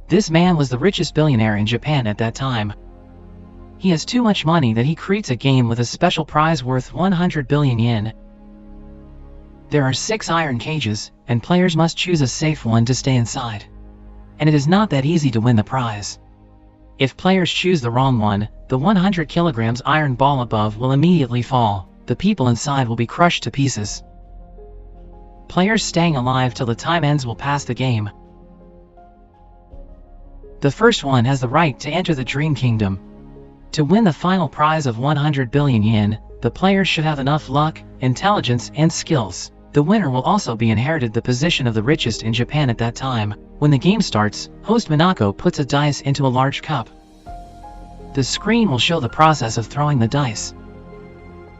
This man was the richest billionaire in Japan at that time. He has too much money that he creates a game with a special prize worth 100 billion yen. There are 6 iron cages, and players must choose a safe one to stay inside. And it is not that easy to win the prize. If players choose the wrong one, the 100 kilograms iron ball above will immediately fall. The people inside will be crushed to pieces. Players staying alive till the time ends will pass the game. The first one has the right to enter the Dream Kingdom. To win the final prize of 100 billion yen, the players should have enough luck, intelligence, and skills. The winner will also be inherited the position of the richest in Japan at that time. When the game starts, host Minako puts a dice into a large cup. The screen will show the process of throwing the dice.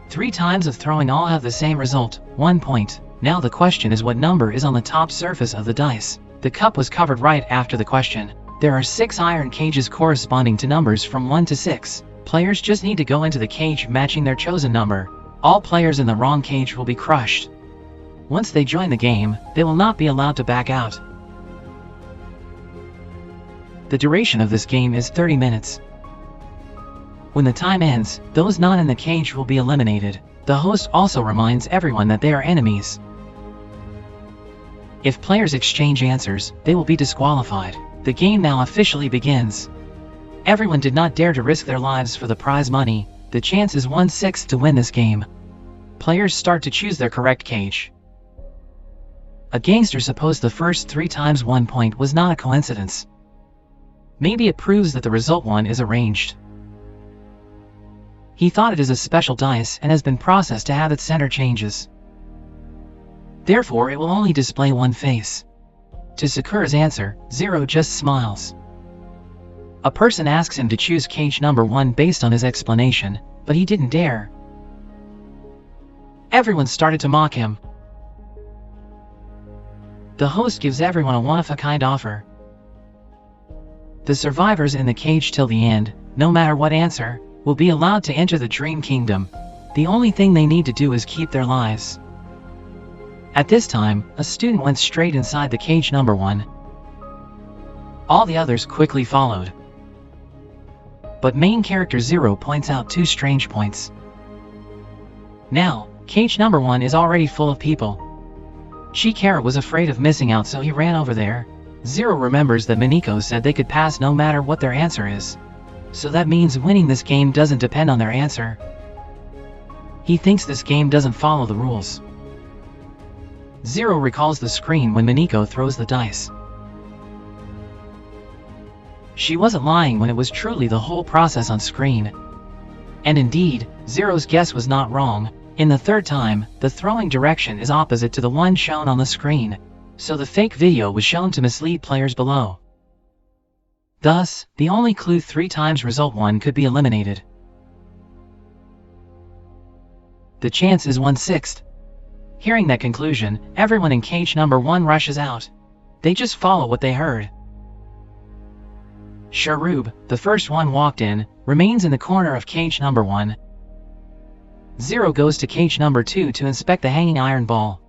3 times of throwing all have the same result, 1 point. Now the question is what number is on the top surface of the dice. The cup was covered right after the question. There are 6 iron cages corresponding to numbers from 1 to 6. Players just need to go into the cage matching their chosen number. All players in the wrong cage will be crushed. Once they join the game, they will not be allowed to back out. The duration of this game is 30 minutes. When the time ends, those not in the cage will be eliminated. The host also reminds everyone that they are enemies. If players exchange answers, they will be disqualified. The game now officially begins. Everyone did not dare to risk their lives for the prize money. The chance is 1/6 to win this game. Players start to choose their correct cage. A gangster supposed the first 3 times 1 point was not a coincidence. Maybe it proves that the result one is arranged. He thought it is a special dice and has been processed to have its center changes. Therefore it will only display one face. To Sakura's answer, Zero just smiles. A person asks him to choose cage number 1 based on his explanation, but he didn't dare. Everyone started to mock him. The host gives everyone a one-of-a-kind offer. The survivors in the cage till the end, no matter what answer, will be allowed to enter the Dream Kingdom. The only thing they need to do is keep their lives. At this time, a student went straight inside the cage number 1. All the others quickly followed. But main character Zero points out 2 strange points. Now, cage number 1 is already full of people. Chikara was afraid of missing out, so he ran over there. Zero remembers that Minako said they could pass no matter what their answer is. So that means winning this game doesn't depend on their answer. He thinks this game doesn't follow the rules. Zero recalls the screen when Minako throws the dice. She wasn't lying when it was truly the whole process on screen. And indeed, Zero's guess was not wrong. In the 3rd time, the throwing direction is opposite to the one shown on the screen, so the fake video was shown to mislead players below. Thus, the only clue 3 times result 1 could be eliminated. The chance is 1/6. Hearing that conclusion, everyone in cage number 1 rushes out. They just follow what they heard. Sharub, the first one walked in, remains in the corner of cage number 1. Zero goes to cage number 2 to inspect the hanging iron ball.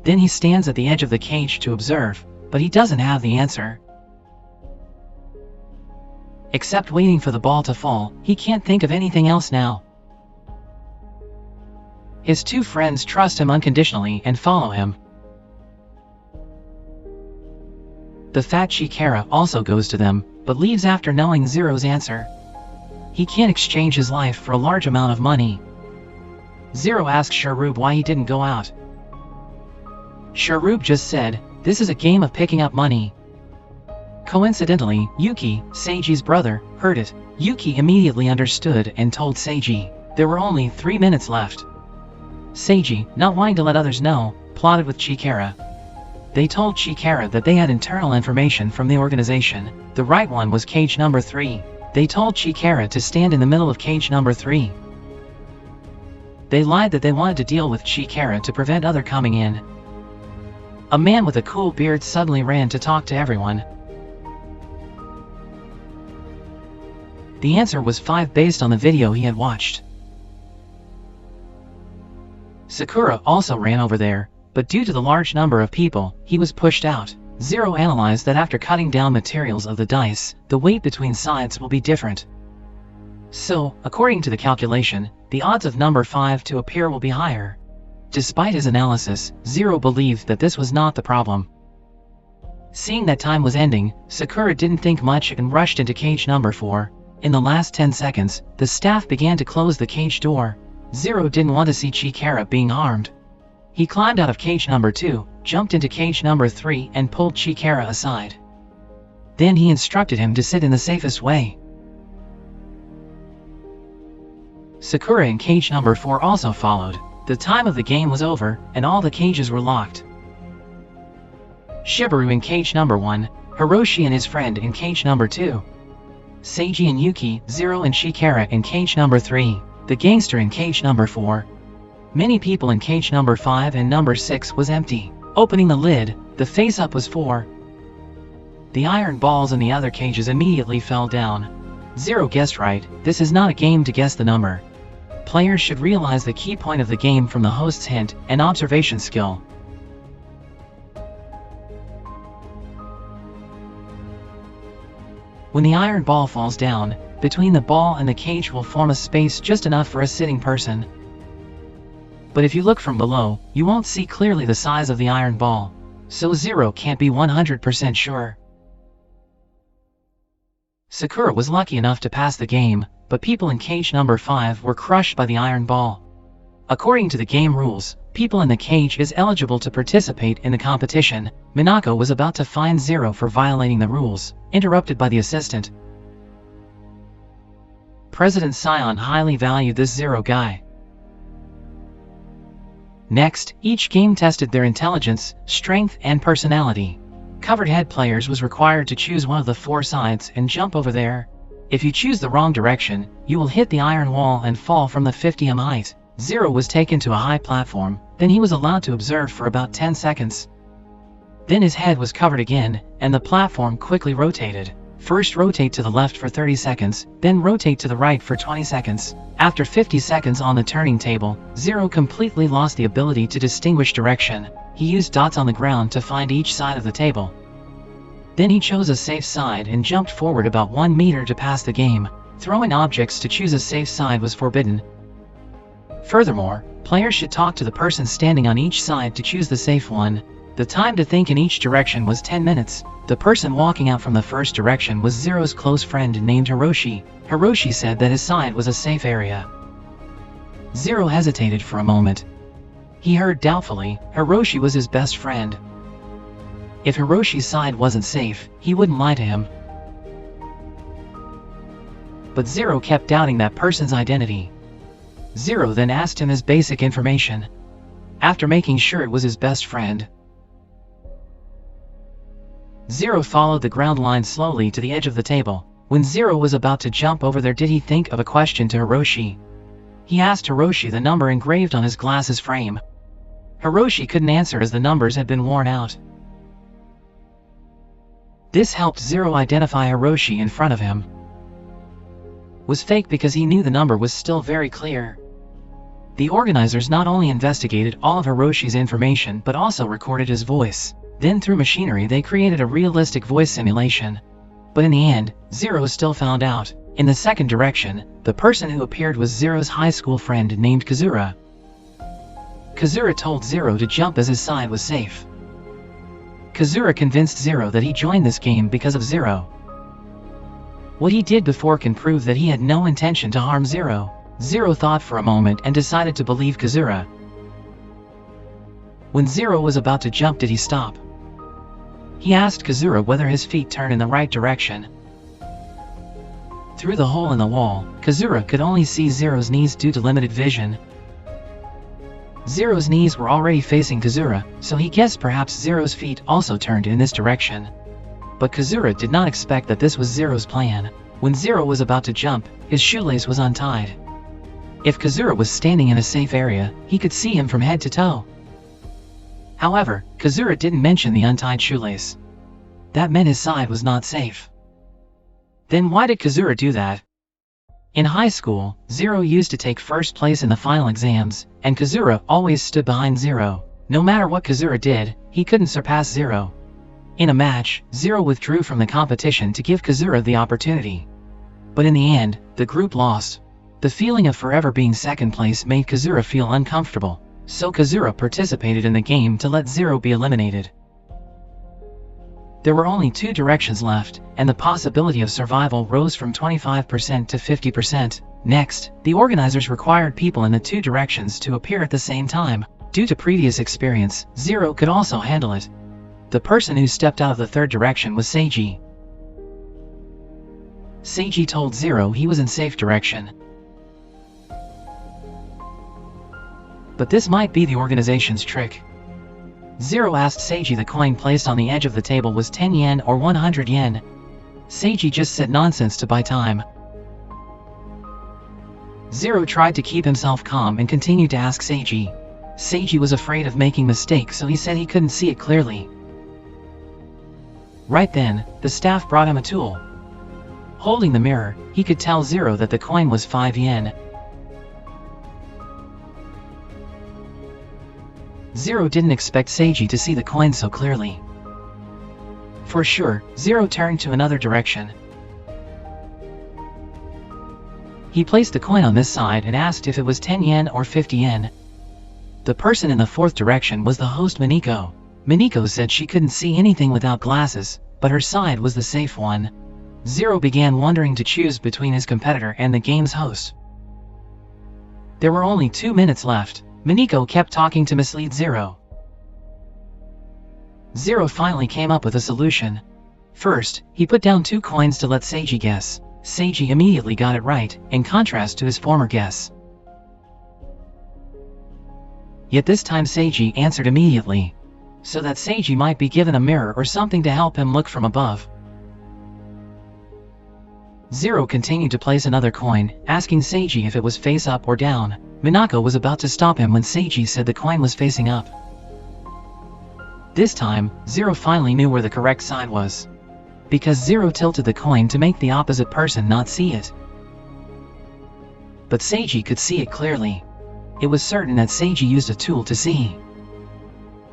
Then he stands at the edge of the cage to observe, but he doesn't have the answer. Except waiting for the ball to fall, he can't think of anything else now. His 2 friends trust him unconditionally and follow him. The fat Chikara also goes to them, but leaves after knowing Zero's answer. He can't exchange his life for a large amount of money. Zero asks Sharub why he didn't go out. Sharub just said, "This is a game of picking up money." Coincidentally, Yuki, Seiji's brother, heard it. Yuki immediately understood and told Seiji. There were only 3 minutes left. Seiji, not wanting to let others know, plotted with Chikara. They told Chikara that they had internal information from the organization. The right one was cage number 3. They told Chikara to stand in the middle of cage number 3. They lied that they wanted to deal with Chikara to prevent other coming in. A man with a cool beard suddenly ran to talk to everyone. The answer was 5 based on the video he had watched. Sakura also ran over there, but due to the large number of people, he was pushed out. Zero analyzed that after cutting down materials of the dice, the weight between sides will be different. So, according to the calculation, the odds of number 5 to appear will be higher. Despite his analysis, Zero believed that this was not the problem. Seeing that time was ending, Sakura didn't think much and rushed into cage number 4. In the last 10 seconds, the staff began to close the cage door. Zero didn't want to see Chikara being harmed. He climbed out of cage number 2, jumped into cage number 3 and pulled Chikara aside. Then he instructed him to sit in the safest way. Sakura in cage number 4 also followed. The time of the game was over, and all the cages were locked. Shibaru in cage number 1, Hiroshi and his friend in cage number 2. Seiji and Yuki, Zero and Chikara in cage number 3, the gangster in cage number 4. Many people in cage number 5 and number 6 was empty. Opening the lid, the face-up was 4. The iron balls in the other cages immediately fell down. Zero guessed right, this is not a game to guess the number. Players should realize the key point of the game from the host's hint and observation skill. When the iron ball falls down, between the ball and the cage will form a space just enough for a sitting person. But if you look from below, you won't see clearly the size of the iron ball, so Zero can't be 100% sure. Sakura was lucky enough to pass the game, but people in cage number 5 were crushed by the iron ball. According to the game rules, people in the cage is eligible to participate in the competition. Minako was about to fine Zero for violating the rules, interrupted by the assistant. President Sion highly valued this Zero guy. Next, each game tested their intelligence, strength, and personality. Covered head players was required to choose one of the 4 sides and jump over there. If you choose the wrong direction, you will hit the iron wall and fall from the 50m height. Zero was taken to a high platform, then he was allowed to observe for about 10 seconds. Then his head was covered again, and the platform quickly rotated. First rotate to the left for 30 seconds, then rotate to the right for 20 seconds. After 50 seconds on the turning table, Zero completely lost the ability to distinguish direction. He used dots on the ground to find each side of the table. Then he chose a safe side and jumped forward about 1 meter to pass the game. Throwing objects to choose a safe side was forbidden. Furthermore, players should talk to the person standing on each side to choose the safe one. The time to think in each direction was 10 minutes. The person walking out from the first direction was Zero's close friend named Hiroshi. Hiroshi said that his side was a safe area. Zero hesitated for a moment. He heard doubtfully, Hiroshi was his best friend. If Hiroshi's side wasn't safe, he wouldn't lie to him. But Zero kept doubting that person's identity. Zero then asked him his basic information. After making sure it was his best friend, Zero followed the ground line slowly to the edge of the table. When Zero was about to jump over there, did he think of a question to Hiroshi? He asked Hiroshi the number engraved on his glasses frame. Hiroshi couldn't answer as the numbers had been worn out. This helped Zero identify Hiroshi in front of him was fake because he knew the number was still very clear. The organizers not only investigated all of Hiroshi's information but also recorded his voice. Then through machinery they created a realistic voice simulation. But in the end, Zero still found out. In the second direction, the person who appeared was Zero's high school friend named Kazura. Kazura told Zero to jump as his side was safe. Kazura convinced Zero that he joined this game because of Zero. What he did before can prove that he had no intention to harm Zero. Zero thought for a moment and decided to believe Kazura. When Zero was about to jump, did he stop? He asked Kazura whether his feet turned in the right direction. Through the hole in the wall, Kazura could only see Zero's knees due to limited vision. Zero's knees were already facing Kazura, so he guessed perhaps Zero's feet also turned in this direction. But Kazura did not expect that this was Zero's plan. When Zero was about to jump, his shoelace was untied. If Kazura was standing in a safe area, he could see him from head to toe. However, Kazura didn't mention the untied shoelace. That meant his side was not safe. Then why did Kazura do that? In high school, Zero used to take first place in the final exams, and Kazura always stood behind Zero. No matter what Kazura did, he couldn't surpass Zero. In a match, Zero withdrew from the competition to give Kazura the opportunity. But in the end, the group lost. The feeling of forever being second place made Kazura feel uncomfortable, so Kazura participated in the game to let Zero be eliminated. There were only 2 directions left, and the possibility of survival rose from 25% to 50%. Next, the organizers required people in the 2 directions to appear at the same time. Due to previous experience, Zero could also handle it. The person who stepped out of the 3rd direction was Seiji. Seiji told Zero he was in safe direction. But this might be the organization's trick. Zero asked Seiji the coin placed on the edge of the table was 10 yen or 100 yen. Seiji just said nonsense to buy time. Zero tried to keep himself calm and continued to ask Seiji. Seiji was afraid of making mistakes, so he said he couldn't see it clearly. Right then, the staff brought him a tool. Holding the mirror, he could tell Zero that the coin was 5 yen. Zero didn't expect Seiji to see the coin so clearly. For sure, Zero turned to another direction. He placed the coin on this side and asked if it was 10 yen or 50 yen. The person in the 4th direction was the host Miniko. Miniko said she couldn't see anything without glasses, but her side was the safe one. Zero began wondering to choose between his competitor and the game's host. There were only 2 minutes left. Miniko kept talking to mislead Zero. Zero finally came up with a solution. First, he put down 2 coins to let Seiji guess. Seiji immediately got it right, in contrast to his former guess. Yet this time Seiji answered immediately, so that Seiji might be given a mirror or something to help him look from above. Zero continued to place another coin, asking Seiji if it was face up or down. Minako was about to stop him when Seiji said the coin was facing up. This time, Zero finally knew where the correct side was, because Zero tilted the coin to make the opposite person not see it. But Seiji could see it clearly. It was certain that Seiji used a tool to see.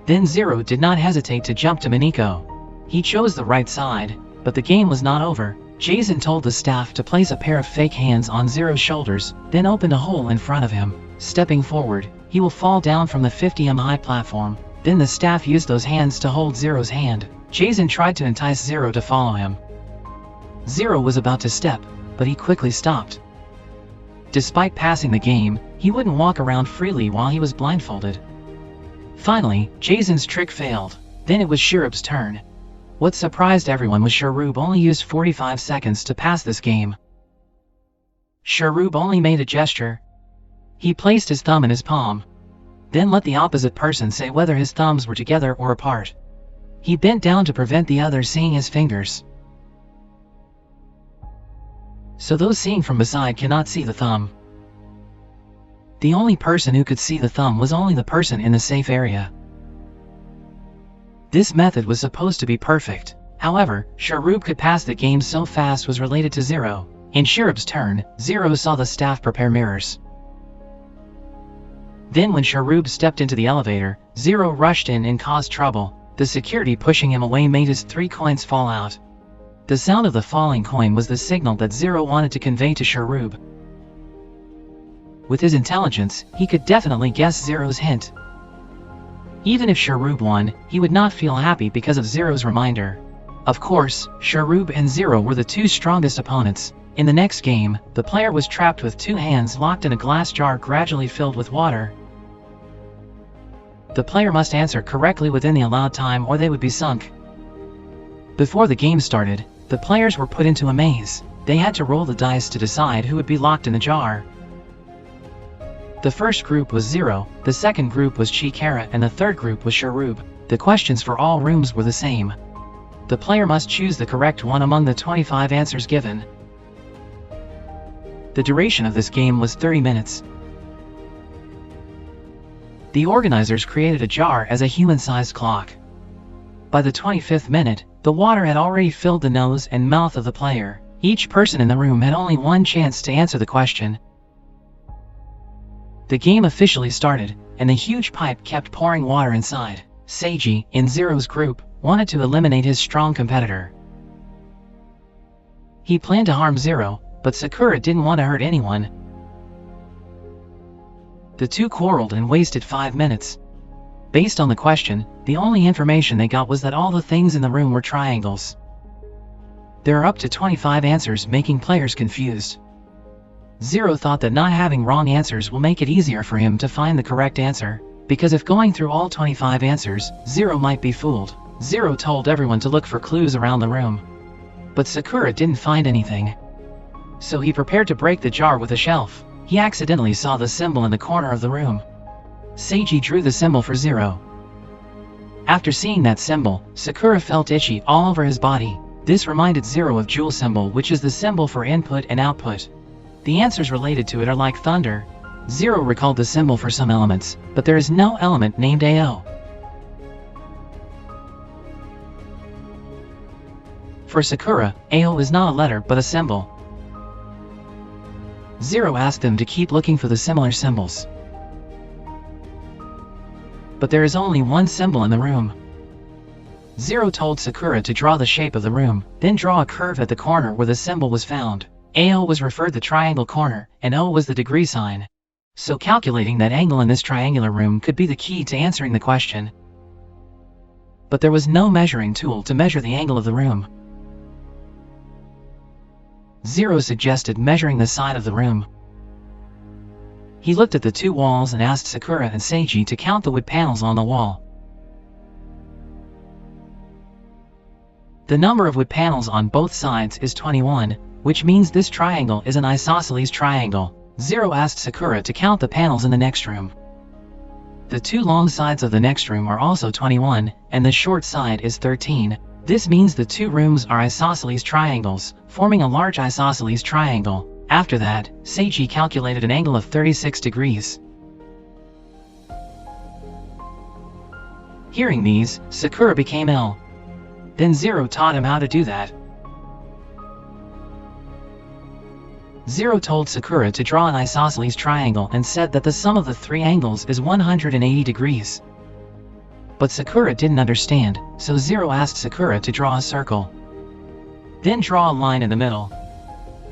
Then Zero did not hesitate to jump to Miniko. He chose the right side, but the game was not over. Jason told the staff to place a pair of fake hands on Zero's shoulders, then opened a hole in front of him. Stepping forward, he will fall down from the 50m high platform. Then the staff used those hands to hold Zero's hand. Jason tried to entice Zero to follow him. Zero was about to step, but he quickly stopped. Despite passing the game, he wouldn't walk around freely while he was blindfolded. Finally, Jason's trick failed. Then it was Shirub's turn. What surprised everyone was Shirub only used 45 seconds to pass this game. Shirub only made a gesture. He placed his thumb in his palm. Then let the opposite person say whether his thumbs were together or apart. He bent down to prevent the other seeing his fingers, so those seeing from beside cannot see the thumb. The only person who could see the thumb was only the person in the safe area. This method was supposed to be perfect. However, Shirub could pass the game so fast was related to Zero. In Shirub's turn, Zero saw the staff prepare mirrors. Then when Shirub stepped into the elevator, Zero rushed in and caused trouble. The security pushing him away made his 3 coins fall out. The sound of the falling coin was the signal that Zero wanted to convey to Shirub. With his intelligence, he could definitely guess Zero's hint. Even if Shirub won, he would not feel happy because of Zero's reminder. Of course, Shirub and Zero were the 2 strongest opponents. In the next game, the player was trapped with 2 hands locked in a glass jar gradually filled with water. The player must answer correctly within the allowed time or they would be sunk. Before the game started, the players were put into a maze. They had to roll the dice to decide who would be locked in the jar. The first group was Zero, the second group was Chikara, and the third group was Shirub. The questions for all rooms were the same. The player must choose the correct one among the 25 answers given. The duration of this game was 30 minutes. The organizers created a jar as a human-sized clock. By the 25th minute, the water had already filled the nose and mouth of the player. Each person in the room had only one chance to answer the question. The game officially started, and the huge pipe kept pouring water inside. Seiji, in Zero's group, wanted to eliminate his strong competitor. He planned to harm Zero, but Sakura didn't want to hurt anyone. The two quarreled and wasted 5 minutes. Based on the question, the only information they got was that all the things in the room were triangles. There are up to 25 answers, making players confused. Zero thought that not having wrong answers will make it easier for him to find the correct answer, because if going through all 25 answers, Zero might be fooled. Zero told everyone to look for clues around the room. But Sakura didn't find anything. So he prepared to break the jar with a shelf. He accidentally saw the symbol in the corner of the room. Seiji drew the symbol for Zero. After seeing that symbol, Sakura felt itchy all over his body. This reminded Zero of Joule symbol, which is the symbol for input and output. The answers related to it are like thunder. Zero recalled the symbol for some elements, but there is no element named AO. For Sakura, AO is not a letter but a symbol. Zero asked them to keep looking for the similar symbols. But there is only one symbol in the room. Zero told Sakura to draw the shape of the room, then draw a curve at the corner where the symbol was found. AO was referred to the triangle corner, and O was the degree sign. So calculating that angle in this triangular room could be the key to answering the question. But there was no measuring tool to measure the angle of the room. Zero suggested measuring the side of the room. He looked at the two walls and asked Sakura and Seiji to count the wood panels on the wall. The number of wood panels on both sides is 21, which means this triangle is an isosceles triangle. Zero asked Sakura to count the panels in the next room. The two long sides of the next room are also 21, and the short side is 13. This means the two rooms are isosceles triangles, forming a large isosceles triangle. After that, Seiji calculated an angle of 36 degrees. Hearing these, Sakura became ill. Then Zero taught him how to do that. Zero told Sakura to draw an isosceles triangle and said that the sum of the three angles is 180 degrees. But Sakura didn't understand, so Zero asked Sakura to draw a circle. Then draw a line in the middle.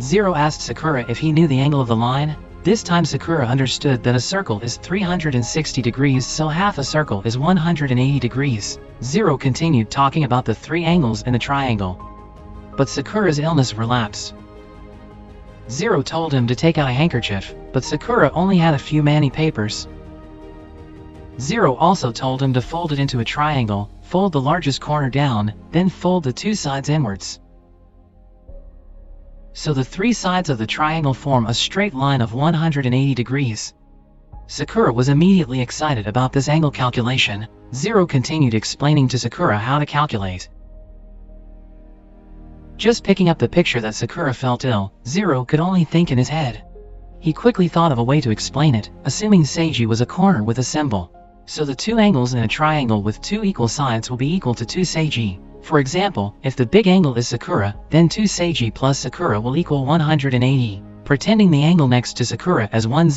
Zero asked Sakura if he knew the angle of the line. This time Sakura understood that a circle is 360 degrees, so half a circle is 180 degrees. Zero continued talking about the three angles in the triangle. But Sakura's illness relapsed. Zero told him to take out a handkerchief, but Sakura only had a few mani papers. Zero also told him to fold it into a triangle, fold the largest corner down, then fold the two sides inwards. So the three sides of the triangle form a straight line of 180 degrees. Sakura was immediately excited about this angle calculation. Zero continued explaining to Sakura how to calculate. Just picking up the picture that Sakura felt ill, Zero could only think in his head. He quickly thought of a way to explain it, assuming Seiji was a corner with a symbol. So the two angles in a triangle with two equal sides will be equal to 2 Seiji. For example, if the big angle is Sakura, then 2 Seiji plus Sakura will equal 180, pretending the angle next to Sakura as 10.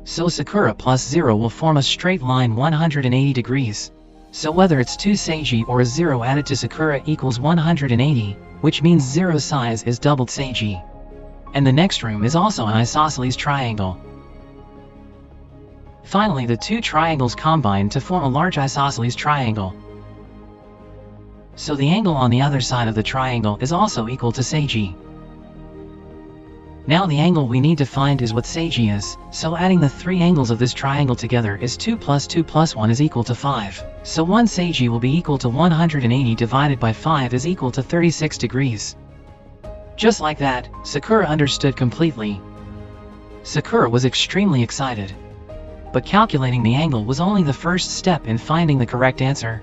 So Sakura plus 0 will form a straight line 180 degrees. So whether it's 2 Seiji or a 0 added to Sakura equals 180, which means 0's size is doubled Seiji. And the next room is also an isosceles triangle. Finally, the two triangles combine to form a large isosceles triangle. So the angle on the other side of the triangle is also equal to Seiji. Now the angle we need to find is what Seiji is, so adding the three angles of this triangle together is 2 plus 2 plus 1 is equal to 5. So 1 Seiji will be equal to 180 divided by 5 is equal to 36 degrees. Just like that, Sakura understood completely. Sakura was extremely excited. But calculating the angle was only the first step in finding the correct answer.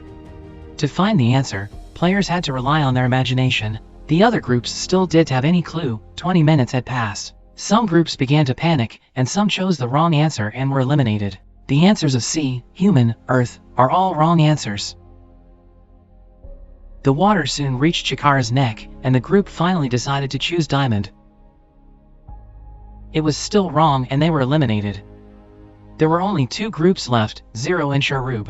To find the answer, players had to rely on their imagination. The other groups still didn't have any clue. 20 minutes had passed. Some groups began to panic, and some chose the wrong answer and were eliminated. The answers of sea, human, earth, are all wrong answers. The water soon reached Chikara's neck, and the group finally decided to choose diamond. It was still wrong and they were eliminated. There were only two groups left, Zero and Sharub.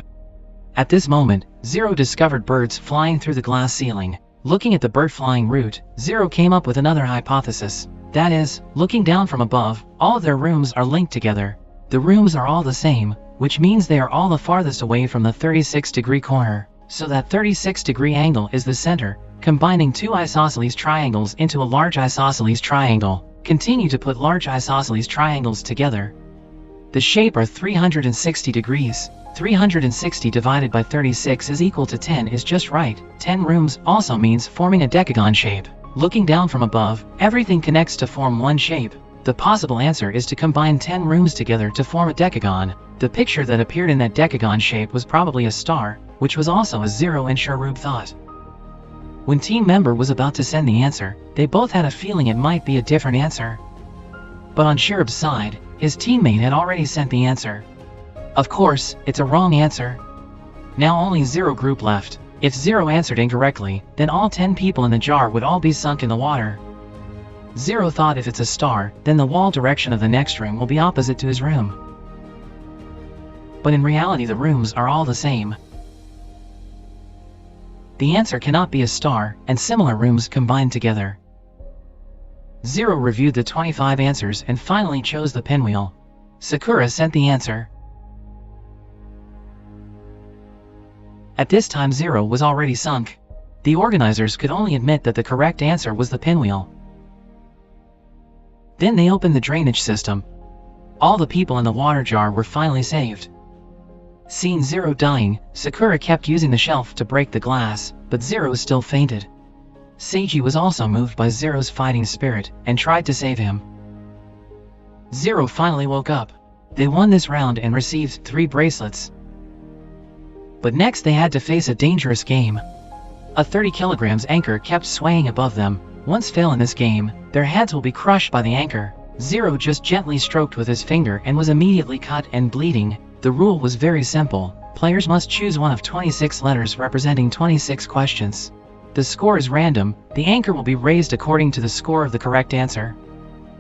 At this moment, Zero discovered birds flying through the glass ceiling. Looking at the bird flying route, Zero came up with another hypothesis. That is, looking down from above, all of their rooms are linked together. The rooms are all the same, which means they are all the farthest away from the 36-degree corner. So that 36-degree angle is the center, combining two isosceles triangles into a large isosceles triangle. Continue to put large isosceles triangles together. The shape are 360 degrees. 360 divided by 36 is equal to 10 is just right. 10 rooms also means forming a decagon shape. Looking down from above, everything connects to form one shape. The possible answer is to combine 10 rooms together to form a decagon. The picture that appeared in that decagon shape was probably a star, which was also a Zero and Sharub thought. When team member was about to send the answer, they both had a feeling it might be a different answer. But on Sharub's side, his teammate had already sent the answer. Of course, it's a wrong answer. Now only Zero group left. If Zero answered incorrectly, then all 10 people in the jar would all be sunk in the water. Zero thought if it's a star, then the wall direction of the next room will be opposite to his room. But in reality the rooms are all the same. The answer cannot be a star, and similar rooms combined together. Zero reviewed the 25 answers and finally chose the pinwheel. Sakura sent the answer. At this time Zero was already sunk. The organizers could only admit that the correct answer was the pinwheel. Then they opened the drainage system. All the people in the water jar were finally saved. Seeing Zero dying, Sakura kept using the shelf to break the glass, but Zero still fainted. Seiji was also moved by Zero's fighting spirit, and tried to save him. Zero finally woke up. They won this round and received 3 bracelets. But next they had to face a dangerous game. A 30 kilograms anchor kept swaying above them. Once fail in this game, their heads will be crushed by the anchor. Zero just gently stroked with his finger and was immediately cut and bleeding. The rule was very simple. Players must choose one of 26 letters representing 26 questions. The score is random. The anchor will be raised according to the score of the correct answer.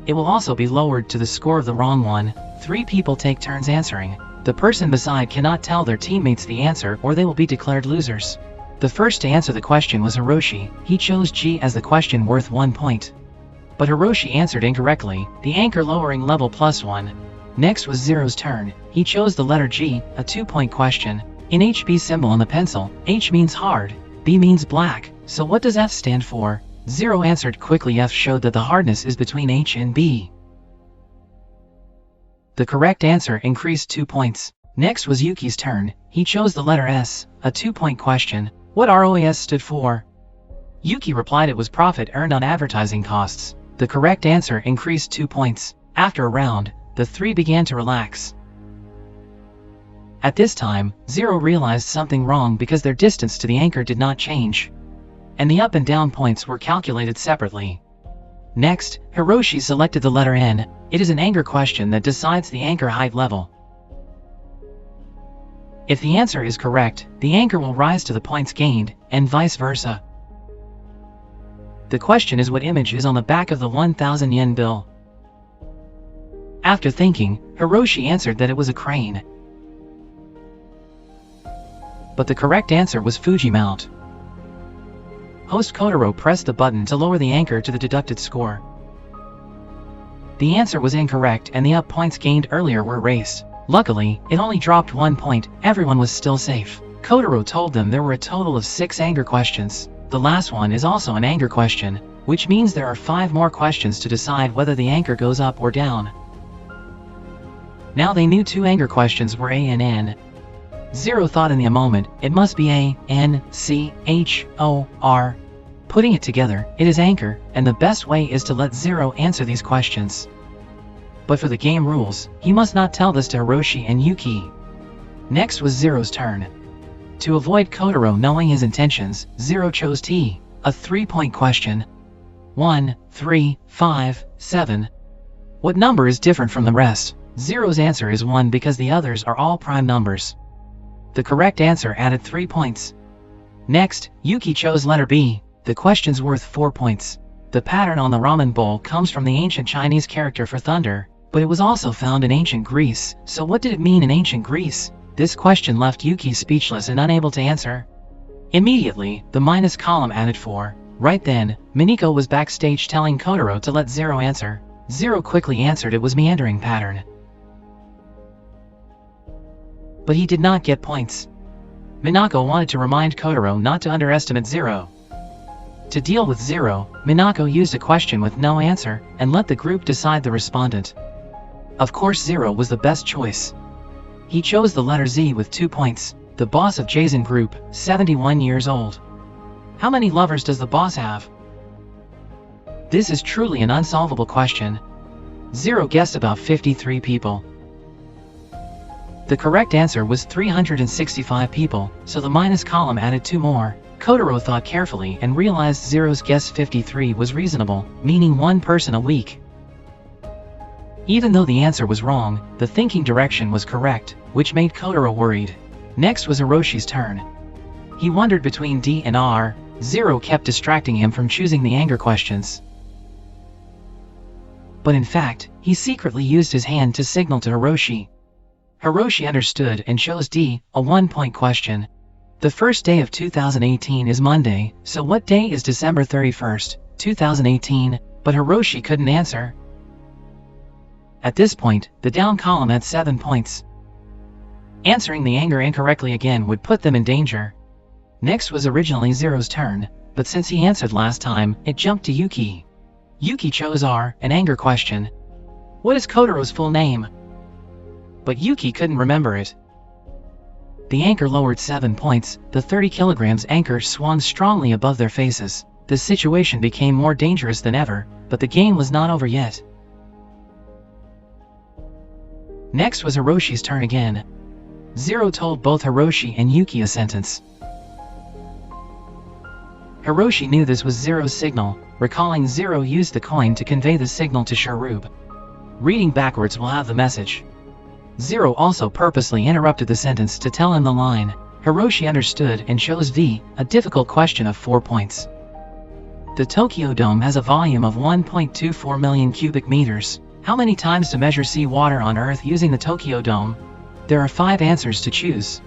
It will also be lowered to the score of the wrong one. 3 people take turns answering. The person beside cannot tell their teammates the answer or they will be declared losers. The first to answer the question was Hiroshi. He chose G as the question worth 1 point. But Hiroshi answered incorrectly, the anchor lowering level +1. Next was Zero's turn. He chose the letter G, a 2-point question. In HB symbol on the pencil, H means hard, B means black, so what does F stand for? Zero answered quickly. F showed that the hardness is between H and B. The correct answer increased 2 points. Next was Yuki's turn. He chose the letter S, a 2-point question. What ROAS stood for? Yuki replied it was profit earned on advertising costs. The correct answer increased 2 points. After a round, the 3 began to relax. At this time, Zero realized something wrong because their distance to the anchor did not change. And the up and down points were calculated separately. Next, Hiroshi selected the letter N. It is an anchor question that decides the anchor height level. If the answer is correct, the anchor will rise to the points gained, and vice versa. The question is what image is on the back of the 1,000 yen bill. After thinking, Hiroshi answered that it was a crane. But the correct answer was Fuji Mount. Host Kotaro pressed the button to lower the anchor to the deducted score. The answer was incorrect and the up points gained earlier were erased. Luckily, it only dropped 1 point, everyone was still safe. Kotaro told them there were a total of 6 anger questions. The last one is also an anger question, which means there are 5 more questions to decide whether the anchor goes up or down. Now they knew 2 anger questions were A and N. Zero thought in the moment, it must be A, N, C, H, O, R. Putting it together, it is anchor, and the best way is to let Zero answer these questions. But for the game rules, he must not tell this to Hiroshi and Yuki. Next was Zero's turn. To avoid Kotaro knowing his intentions, Zero chose T, a 3-point question. 1, 3, 5, 7. What number is different from the rest? Zero's answer is 1 because the others are all prime numbers. The correct answer added 3 points. Next, Yuki chose letter B. The question's worth 4 points. The pattern on the ramen bowl comes from the ancient Chinese character for thunder, but it was also found in ancient Greece. So what did it mean in ancient Greece? This question left Yuki speechless and unable to answer. Immediately, the minus column added 4. Right then, Mineko was backstage telling Kotaro to let Zero answer. Zero quickly answered it was meandering pattern. But he did not get points. Minako wanted to remind Kotaro not to underestimate Zero. To deal with Zero, Minako used a question with no answer, and let the group decide the respondent. Of course Zero was the best choice. He chose the letter Z with 2 points, the boss of Jason Group, 71 years old. How many lovers does the boss have? This is truly an unsolvable question. Zero guessed about 53 people. The correct answer was 365 people, so the minus column added 2 more. Kotaro thought carefully and realized Zero's guess 53 was reasonable, meaning 1 person a week. Even though the answer was wrong, the thinking direction was correct, which made Kotaro worried. Next was Hiroshi's turn. He wondered between D and R. Zero kept distracting him from choosing the anger questions. But in fact, he secretly used his hand to signal to Hiroshi. Hiroshi understood and chose D, a 1-point question. The first day of 2018 is Monday, so what day is December 31st, 2018? But Hiroshi couldn't answer. At this point, the down column had 7 points. Answering the anger incorrectly again would put them in danger. Next was originally Zero's turn, but since he answered last time, it jumped to Yuki. Yuki chose R, an anger question. What is Kotaro's full name? But Yuki couldn't remember it. The anchor lowered 7 points, the 30 kilograms anchor swung strongly above their faces. The situation became more dangerous than ever, but the game was not over yet. Next was Hiroshi's turn again. Zero told both Hiroshi and Yuki a sentence. Hiroshi knew this was Zero's signal, recalling Zero used the coin to convey the signal to Sharub. Reading backwards will have the message. Zero also purposely interrupted the sentence to tell him the line. Hiroshi understood and chose V, a difficult question of 4 points. The Tokyo Dome has a volume of 1.24 million cubic meters. How many times to measure sea water on Earth using the Tokyo Dome? There are 5 answers to choose.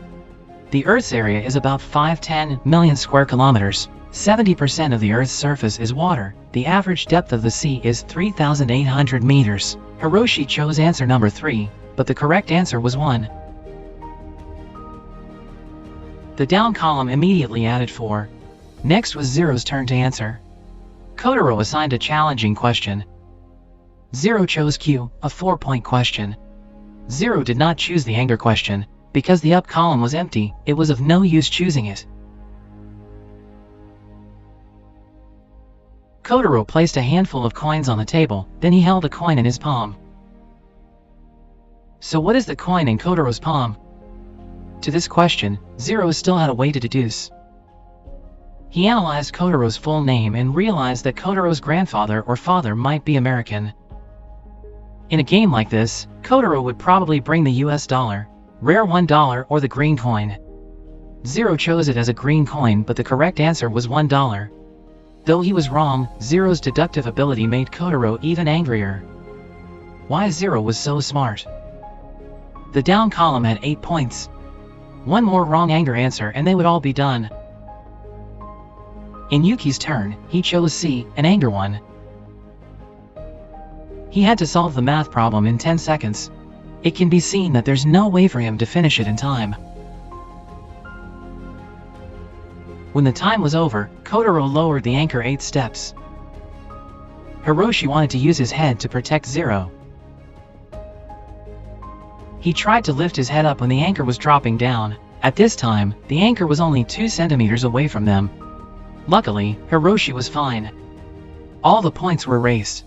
The Earth's area is about 510 million square kilometers. 70% of the Earth's surface is water. The average depth of the sea is 3,800 meters. Hiroshi chose answer number 3, but the correct answer was 1. The down column immediately added 4. Next was Zero's turn to answer. Kotaro assigned a challenging question. Zero chose Q, a 4-point question. Zero did not choose the anger question. Because the up column was empty, it was of no use choosing it. Kotaro placed a handful of coins on the table, then he held a coin in his palm. So what is the coin in Kotaro's palm? To this question, Zero still had a way to deduce. He analyzed Kotaro's full name and realized that Kotaro's grandfather or father might be American. In a game like this, Kotaro would probably bring the US dollar, rare $1 or the green coin. Zero chose it as a green coin, but the correct answer was $1. Though he was wrong, Zero's deductive ability made Kotaro even angrier. Why Zero was so smart. The down column had 8 points. One more wrong anger answer and they would all be done. In Yuki's turn, he chose C, an anger one. He had to solve the math problem in 10 seconds. It can be seen that there's no way for him to finish it in time. When the time was over, Kotaro lowered the anchor 8 steps. Hiroshi wanted to use his head to protect Zero. He tried to lift his head up when the anchor was dropping down. At this time, the anchor was only 2 centimeters away from them. Luckily, Hiroshi was fine. All the points were erased.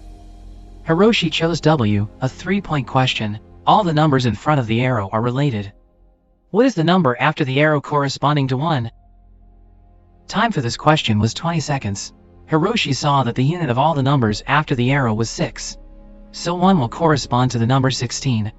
Hiroshi chose W, a 3-point question. All the numbers in front of the arrow are related. What is the number after the arrow corresponding to 1? Time for this question was 20 seconds. Hiroshi saw that the unit of all the numbers after the arrow was 6. So 1 will correspond to the number 16.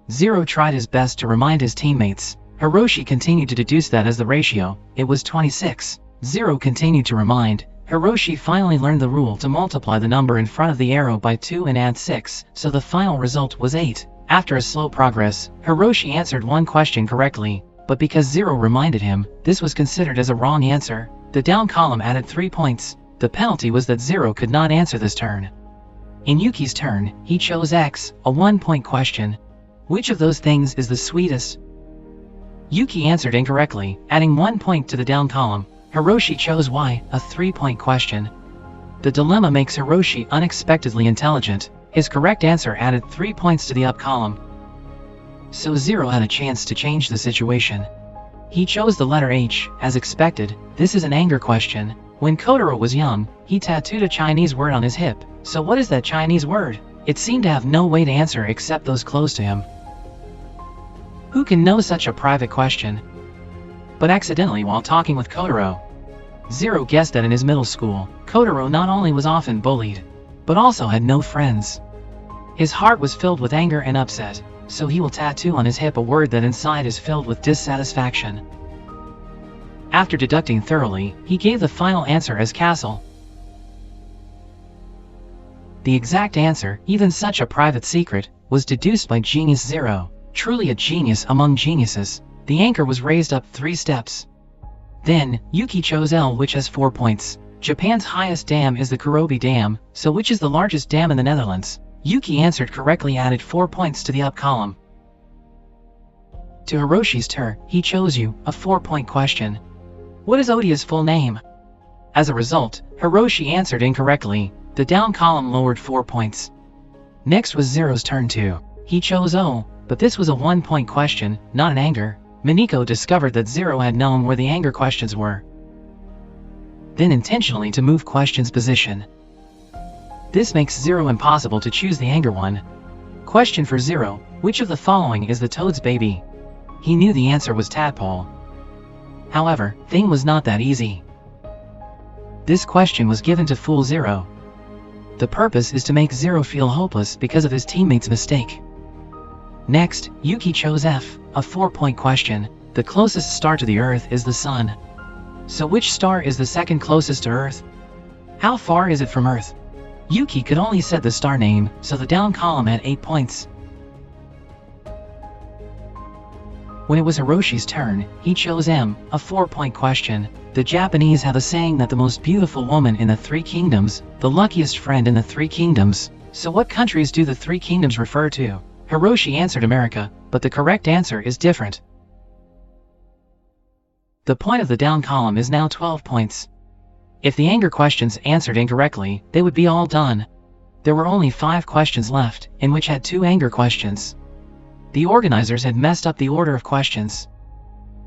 Zero tried his best to remind his teammates. Hiroshi continued to deduce that as the ratio, it was 26. Zero continued to remind. Hiroshi finally learned the rule to multiply the number in front of the arrow by 2 and add 6, so the final result was 8. After a slow progress, Hiroshi answered one question correctly, but because Zero reminded him, this was considered as a wrong answer. The down column added 3 points. The penalty was that Zero could not answer this turn. In Yuki's turn, he chose X, a 1-point question. Which of those things is the sweetest? Yuki answered incorrectly, adding 1 point to the down column. Hiroshi chose Y, a 3-point question. The dilemma makes Hiroshi unexpectedly intelligent. His correct answer added 3 points to the up column. So Zero had a chance to change the situation. He chose the letter H, as expected. This is an anger question. When Kotaro was young, he tattooed a Chinese word on his hip. So what is that Chinese word? It seemed to have no way to answer except those close to him. Who can know such a private question? But accidentally while talking with Kotaro. Zero guessed that in his middle school, Kotaro not only was often bullied, but also had no friends. His heart was filled with anger and upset, so he will tattoo on his hip a word that inside is filled with dissatisfaction. After deducting thoroughly, he gave the final answer as castle. The exact answer, even such a private secret, was deduced by Genius Zero. Truly a genius among geniuses. The anchor was raised up 3 steps. Then, Yuki chose L, which has 4 points. Japan's highest dam is the Kurobi Dam, so which is the largest dam in the Netherlands? Yuki answered correctly, added 4 points to the up column. To Hiroshi's turn, he chose U, a 4-point question. What is Odia's full name? As a result, Hiroshi answered incorrectly. The down column lowered 4 points. Next was Zero's turn too. He chose O, but this was a 1-point question, not an anger. Mineko discovered that Zero had known where the anger questions were, then intentionally to move question's position. This makes Zero impossible to choose the anger one. Question for Zero: which of the following is the toad's baby? He knew the answer was tadpole. However, thing was not that easy. This question was given to fool Zero. The purpose is to make Zero feel hopeless because of his teammate's mistake. Next, Yuki chose F, a 4-point question. The closest star to the Earth is the Sun. So which star is the second closest to Earth? How far is it from Earth? Yuki could only set the star name, so the down column had 8 points. When it was Hiroshi's turn, he chose M, a 4-point question. The Japanese have a saying that the most beautiful woman in the 3 kingdoms, the luckiest friend in the 3 kingdoms. So what countries do the 3 kingdoms refer to? Hiroshi answered America, but the correct answer is different. The point of the down column is now 12 points. If the anger questions answered incorrectly, they would be all done. There were only 5 questions left, in which had 2 anger questions. The organizers had messed up the order of questions,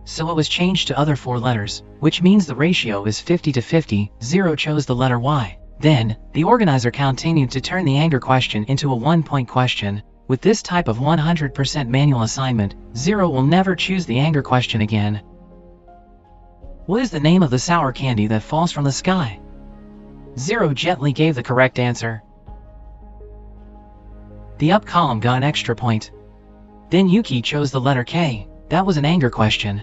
so it was changed to other 4 letters, which means the ratio is 50 to 50. Zero chose the letter Y. Then, the organizer continued to turn the anger question into a 1-point question. With this type of 100% manual assignment, Zero will never choose the anger question again. What is the name of the sour candy that falls from the sky? Zero gently gave the correct answer. The up column got an extra point. Then Yuki chose the letter K. That was an anger question.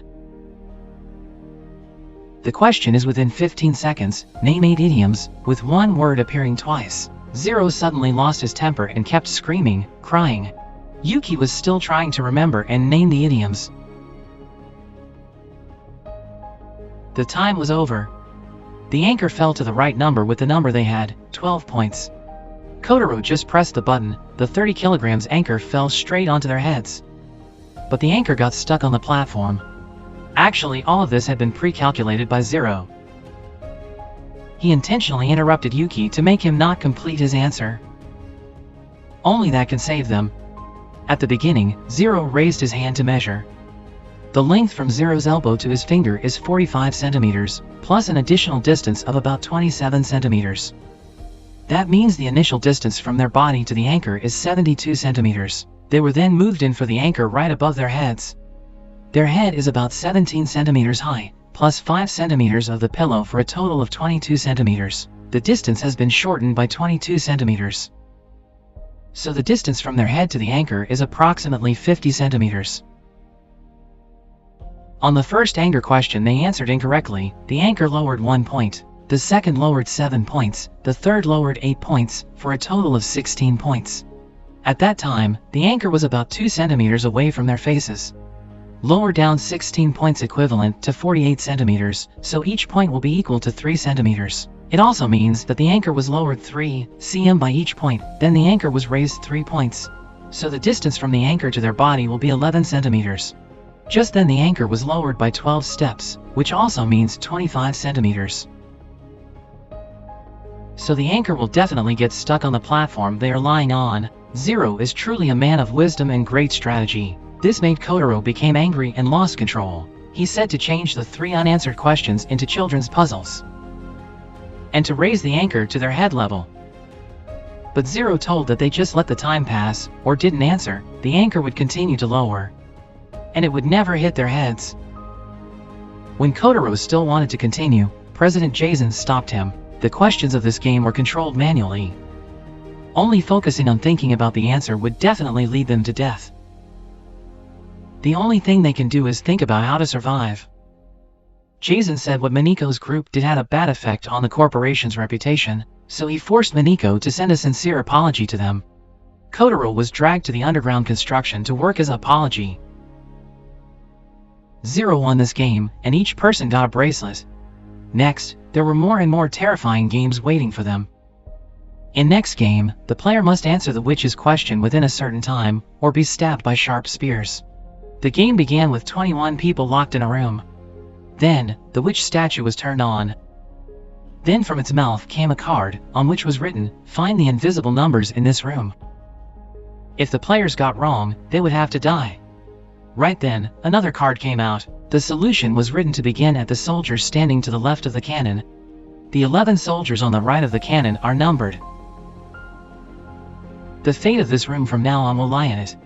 The question is within 15 seconds, name 8 idioms, with one word appearing twice. Zero suddenly lost his temper and kept screaming, crying. Yuki was still trying to remember and name the idioms. The time was over. The anchor fell to the right number with the number they had, 12 points. Kotaro just pressed the button, the 30 kilograms anchor fell straight onto their heads. But the anchor got stuck on the platform. Actually, all of this had been pre-calculated by Zero. He intentionally interrupted Yuki to make him not complete his answer. Only that can save them. At the beginning, Zero raised his hand to measure. The length from Zero's elbow to his finger is 45 centimeters, plus an additional distance of about 27 centimeters. That means the initial distance from their body to the anchor is 72 centimeters. They were then moved in for the anchor right above their heads. Their head is about 17 centimeters high, plus 5 centimeters of the pillow for a total of 22 centimeters. The distance has been shortened by 22 centimeters. So the distance from their head to the anchor is approximately 50 centimeters. On the first anger question they answered incorrectly. The anchor lowered 1 point. The second lowered 7 points. The third lowered 8 points, for a total of 16 points. At that time, the anchor was about 2 centimeters away from their faces. Lower down 16 points equivalent to 48 centimeters, so each point will be equal to 3 centimeters. It also means that the anchor was lowered 3 cm by each point, then the anchor was raised 3 points. So the distance from the anchor to their body will be 11 centimeters. Just then the anchor was lowered by 12 steps, which also means 25 centimeters. So the anchor will definitely get stuck on the platform they are lying on. Zero is truly a man of wisdom and great strategy. This made Kotaro became angry and lost control. He said to change the 3 unanswered questions into children's puzzles, and to raise the anchor to their head level. But Zero told that they just let the time pass, or didn't answer, the anchor would continue to lower, and it would never hit their heads. When Kotaro still wanted to continue, President Jason stopped him. The questions of this game were controlled manually. Only focusing on thinking about the answer would definitely lead them to death. The only thing they can do is think about how to survive. Jason said what Miniko's group did had a bad effect on the corporation's reputation, so he forced Miniko to send a sincere apology to them. Kotaro was dragged to the underground construction to work as an apology. Zero won this game, and each person got a bracelet. Next, there were more and more terrifying games waiting for them. In next game, the player must answer the witch's question within a certain time, or be stabbed by sharp spears. The game began with 21 people locked in a room. Then, the witch statue was turned on. Then from its mouth came a card, on which was written, "Find the invisible numbers in this room." If the players got wrong, they would have to die. Right then, another card came out. The solution was written to begin at the soldiers standing to the left of the cannon. The 11 soldiers on the right of the cannon are numbered. The fate of this room from now on will lie in it.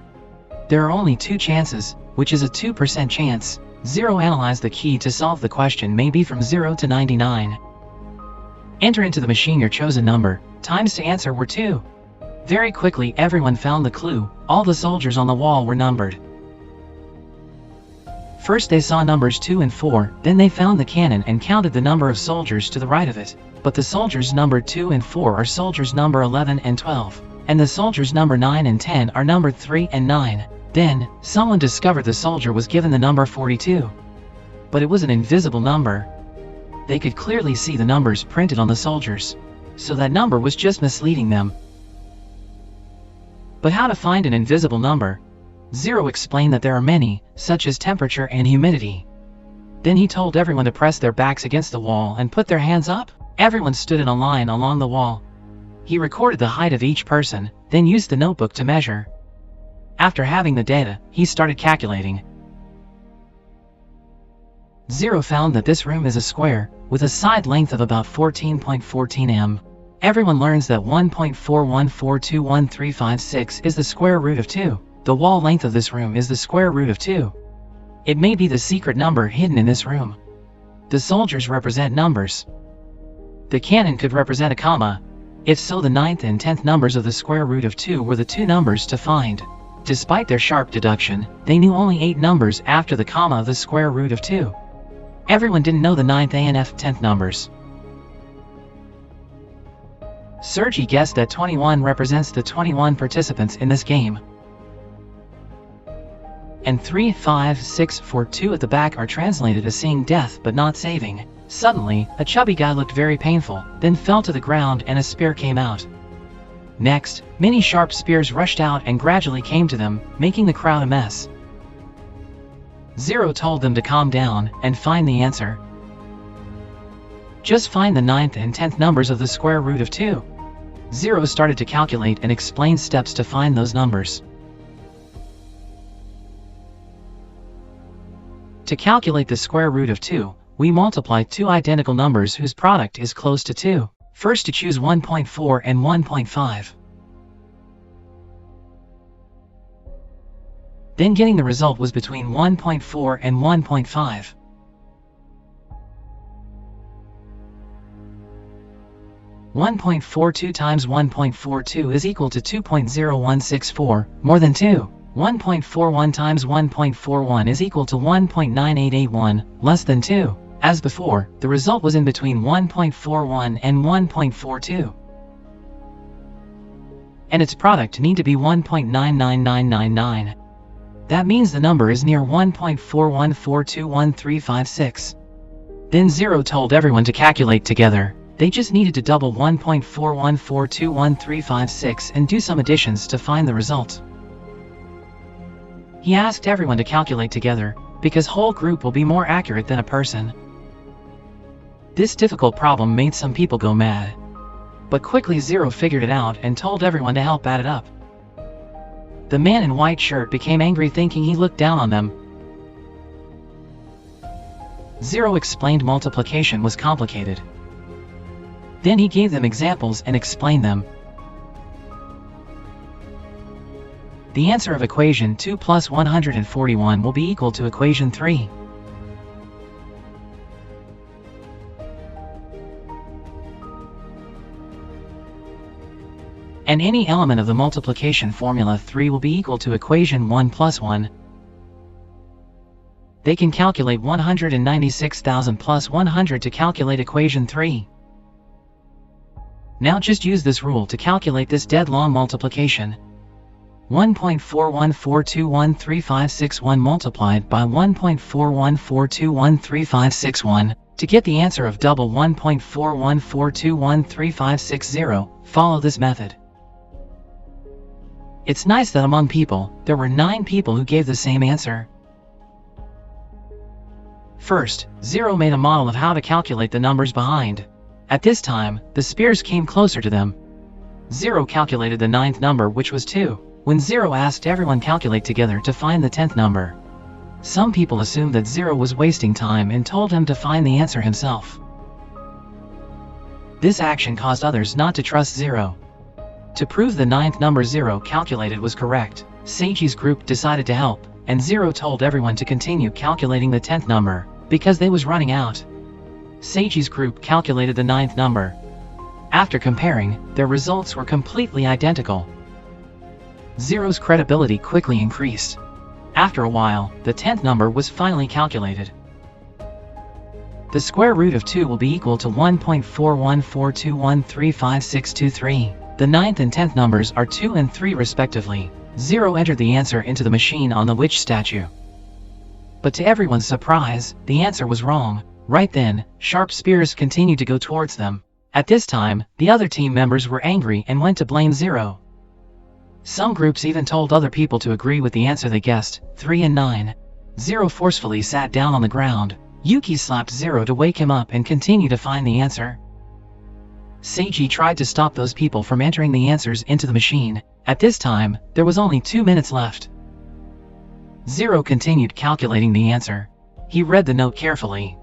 There are only 2 chances, which is a 2% chance. Zero analyzed the key to solve the question may be from 0 to 99. Enter into the machine your chosen number. Times to answer were 2. Very quickly everyone found the clue. All the soldiers on the wall were numbered. First they saw numbers 2 and 4, then they found the cannon and counted the number of soldiers to the right of it. But the soldiers numbered 2 and 4 are soldiers number 11 and 12, and the soldiers number 9 and 10 are numbered 3 and 9. Then, someone discovered the soldier was given the number 42. But it was an invisible number. They could clearly see the numbers printed on the soldiers, so that number was just misleading them. But how to find an invisible number? Zero explained that there are many, such as temperature and humidity. Then he told everyone to press their backs against the wall and put their hands up. Everyone stood in a line along the wall. He recorded the height of each person, then used the notebook to measure. After having the data, he started calculating. Zero found that this room is a square, with a side length of about 14.14 m. Everyone learns that 1.41421356 is the square root of 2. The wall length of this room is the square root of 2. It may be the secret number hidden in this room. The soldiers represent numbers. The cannon could represent a comma. If so, the 9th and 10th numbers of the square root of 2 were the 2 numbers to find. Despite their sharp deduction, they knew only 8 numbers after the comma of the square root of 2. Everyone didn't know the 9th and 10th numbers. Sergi guessed that 21 represents the 21 participants in this game. And 3, 5, 6, 4, 2 at the back are translated as seeing death but not saving. Suddenly, a chubby guy looked very painful, then fell to the ground and a spear came out. Next, many sharp spears rushed out and gradually came to them, making the crowd a mess. Zero told them to calm down and find the answer. Just find the 9th and 10th numbers of the square root of 2. Zero started to calculate and explain steps to find those numbers. To calculate the square root of 2, we multiply 2 identical numbers whose product is close to 2. First to choose 1.4 and 1.5. Then getting the result was between 1.4 and 1.5. (1.42 times 1.42 is equal to 2.0164, more than 2. 1.41 times 1.41 is equal to 1.9881, less than 2. As before, the result was in between 1.41 and 1.42. and its product need to be 1.999999. That means the number is near 1.41421356. Then 0 told everyone to calculate together. They just needed to double 1.41421356 and do some additions to find the result. He asked everyone to calculate together, because whole group will be more accurate than a person. This difficult problem made some people go mad. But quickly 0 figured it out and told everyone to help add it up. The man in white shirt became angry, thinking he looked down on them. 0 explained multiplication was complicated. Then he gave them examples and explained them. The answer of equation 2 plus 141 will be equal to equation 3. And any element of the multiplication formula 3 will be equal to equation 1 plus 1. They can calculate 196,000 plus 100 to calculate equation 3. Now just use this rule to calculate this dead-long multiplication. 1.41421356 multiplied by 1.41421356 to get the answer of double 1.41421356. Follow this method. It's nice that among people, there were 9 people who gave the same answer. First, 0 made a model of how to calculate the numbers behind. At this time, the spears came closer to them. 0 calculated the 9th number, which was 2. When 0 asked everyone calculate together to find the 10th number. Some people assumed that 0 was wasting time and told him to find the answer himself. This action caused others not to trust 0. To prove the 9th number 0 calculated was correct, Seiji's group decided to help, and 0 told everyone to continue calculating the 10th number, because they was running out. Seiji's group calculated the 9th number. After comparing, their results were completely identical. 0's credibility quickly increased. After a while, the 10th number was finally calculated. The square root of 2 will be equal to 1.4142135623. The 9th and 10th numbers are 2 and 3 respectively. 0 entered the answer into the machine on the witch statue. But to everyone's surprise, the answer was wrong. Right then, sharp spears continued to go towards them. At this time, the other team members were angry and went to blame 0. Some groups even told other people to agree with the answer they guessed, 3 and 9. 0 forcefully sat down on the ground. Yuki slapped 0 to wake him up and continue to find the answer. Seiji tried to stop those people from entering the answers into the machine. At this time, there was only 2 minutes left. 0 continued calculating the answer. He read the note carefully.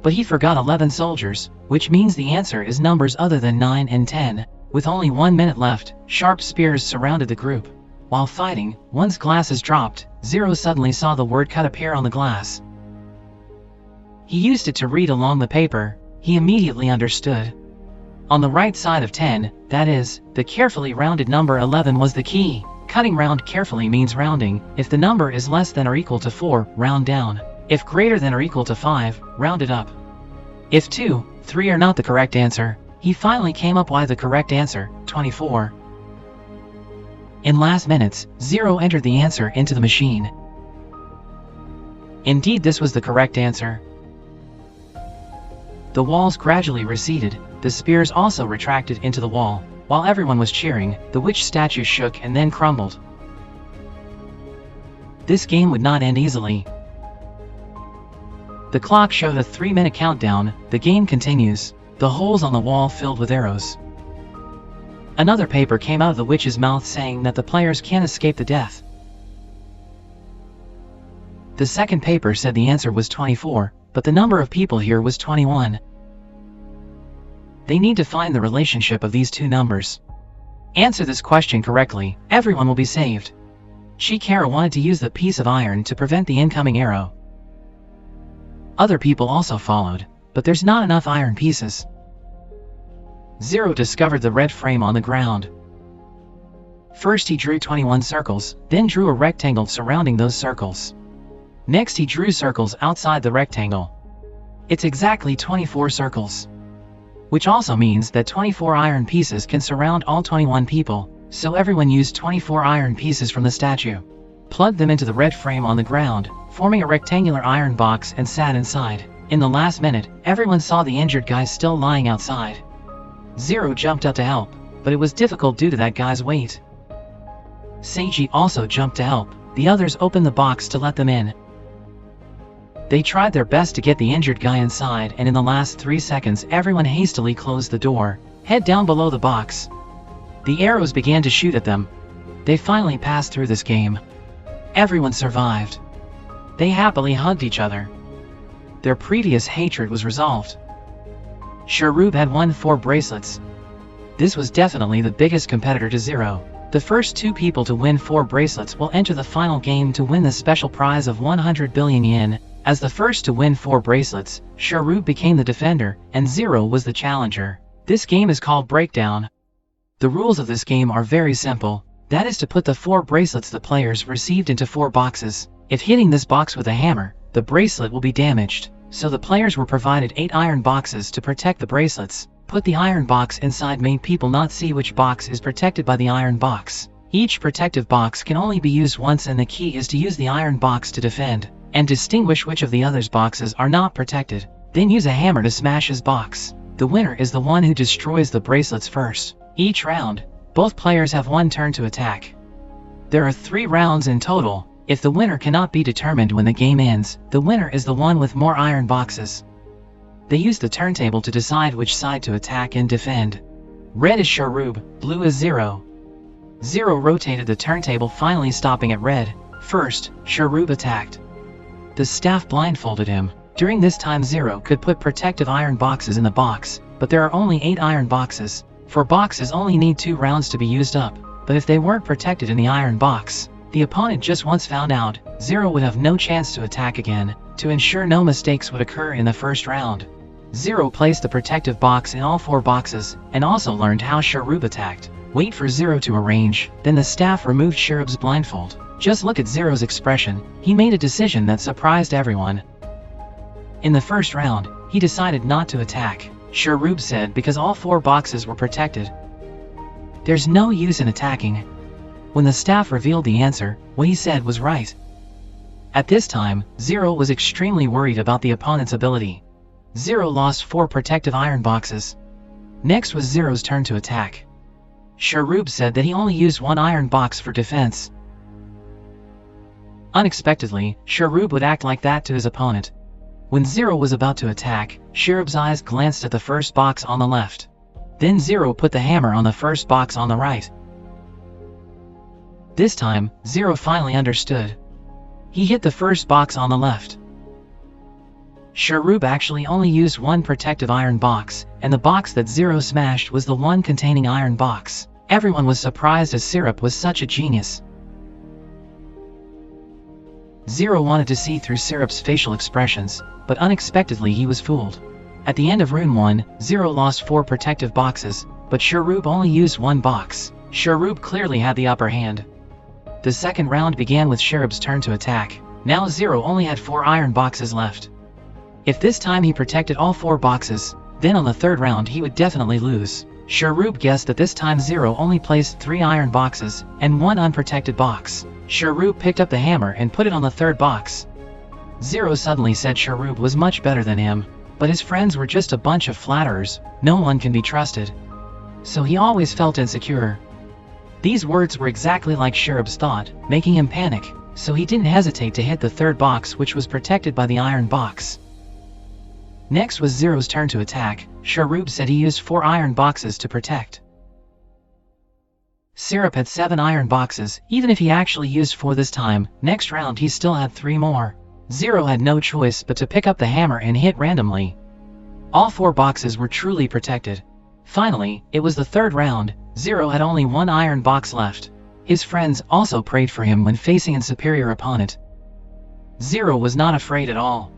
But he forgot 11 soldiers, which means the answer is numbers other than 9 and 10. With only 1 minute left, sharp spears surrounded the group. While fighting, one's glasses dropped. 0 suddenly saw the word cut appear on the glass. He used it to read along the paper. He immediately understood. On the right side of 10, that is, the carefully rounded number 11 was the key. Cutting round carefully means rounding. If the number is less than or equal to 4, round down. If greater than or equal to 5, round it up. If 2, 3 are not the correct answer, he finally came up with the correct answer, 24. In last minutes, 0 entered the answer into the machine. Indeed, this was the correct answer. The walls gradually receded. The spears also retracted into the wall. While everyone was cheering, the witch statue shook and then crumbled. This game would not end easily. The clock showed a 3-minute countdown. The game continues. The holes on the wall filled with arrows. Another paper came out of the witch's mouth saying that the players can't escape the death. The second paper said the answer was 24, but the number of people here was 21. They need to find the relationship of these two numbers. Answer this question correctly, everyone will be saved. Chikara wanted to use the piece of iron to prevent the incoming arrow. Other people also followed, but there's not enough iron pieces. 0 discovered the red frame on the ground. First he drew 21 circles, then drew a rectangle surrounding those circles. Next he drew circles outside the rectangle. It's exactly 24 circles. Which also means that 24 iron pieces can surround all 21 people. So everyone used 24 iron pieces from the statue, plugged them into the red frame on the ground, forming a rectangular iron box, and sat inside. In the last minute, everyone saw the injured guy still lying outside. Zero jumped up to help, but it was difficult due to that guy's weight. Seiji also jumped to help. The others opened the box to let them in. They tried their best to get the injured guy inside, and in the last 3 seconds everyone hastily closed the door. Head down below the box. The arrows began to shoot at them. They finally passed through this game. Everyone survived. They happily hugged each other. Their previous hatred was resolved. Sharub had won 4 bracelets. This was definitely the biggest competitor to Zero. The first 2 people to win 4 bracelets will enter the final game to win the special prize of 100 billion yen. As the first to win 4 bracelets, Sharub became the defender, and Zero was the challenger. This game is called Breakdown. The rules of this game are very simple. That is to put the 4 bracelets the players received into 4 boxes. If hitting this box with a hammer, the bracelet will be damaged. So the players were provided 8 iron boxes to protect the bracelets. Put the iron box inside made people not see which box is protected by the iron box. Each protective box can only be used once, and the key is to use the iron box to defend, and distinguish which of the others' boxes are not protected. Then use a hammer to smash his box. The winner is the one who destroys the bracelets first. Each round, both players have 1 turn to attack. There are 3 rounds in total. If the winner cannot be determined when the game ends, the winner is the one with more iron boxes. They use the turntable to decide which side to attack and defend. Red is Sharub, blue is Zero. Zero rotated the turntable, finally stopping at red. First, Sharub attacked. The staff blindfolded him. During this time Zero could put protective iron boxes in the box, but there are only 8 iron boxes. 4 boxes only need 2 rounds to be used up, but if they weren't protected in the iron box, the opponent just once found out, Zero would have no chance to attack again. To ensure no mistakes would occur in the first round, Zero placed the protective box in all 4 boxes, and also learned how Sharub attacked. Wait for Zero to arrange, then the staff removed Sharub's blindfold. Just look at Zero's expression. He made a decision that surprised everyone. In the first round, he decided not to attack. Sharub said because all 4 boxes were protected. There's no use in attacking. When the staff revealed the answer, what he said was right. At this time, Zero was extremely worried about the opponent's ability. Zero lost 4 protective iron boxes. Next was Zero's turn to attack. Sharub said that he only used 1 iron box for defense. Unexpectedly, Sharub would act like that to his opponent. When Zero was about to attack, Sharub's eyes glanced at the first box on the left. Then Zero put the hammer on the first box on the right. This time, Zero finally understood. He hit the first box on the left. Sharub actually only used 1 protective iron box, and the box that Zero smashed was the one containing iron box. Everyone was surprised as Syrup was such a genius. Zero wanted to see through Syrup's facial expressions, but unexpectedly he was fooled. At the end of Round 1, Zero lost 4 protective boxes, but Sharub only used 1 box. Sharub clearly had the upper hand. The second round began with Sharub's turn to attack. Now Zero only had 4 iron boxes left. If this time he protected all 4 boxes, then on the third round he would definitely lose. Sharub guessed that this time Zero only placed 3 iron boxes, and 1 unprotected box. Sharub picked up the hammer and put it on the third box. Zero suddenly said Sharub was much better than him, but his friends were just a bunch of flatterers. No one can be trusted. So he always felt insecure. These words were exactly like Sharub's thought, making him panic, so he didn't hesitate to hit the third box, which was protected by the iron box. Next was Zero's turn to attack. Sharub said he used 4 iron boxes to protect. Syrup had 7 iron boxes, even if he actually used 4 this time. Next round he still had 3 more. Zero had no choice but to pick up the hammer and hit randomly. All 4 boxes were truly protected. Finally, it was the third round. Zero had only 1 iron box left. His friends also prayed for him when facing a superior opponent. Zero was not afraid at all.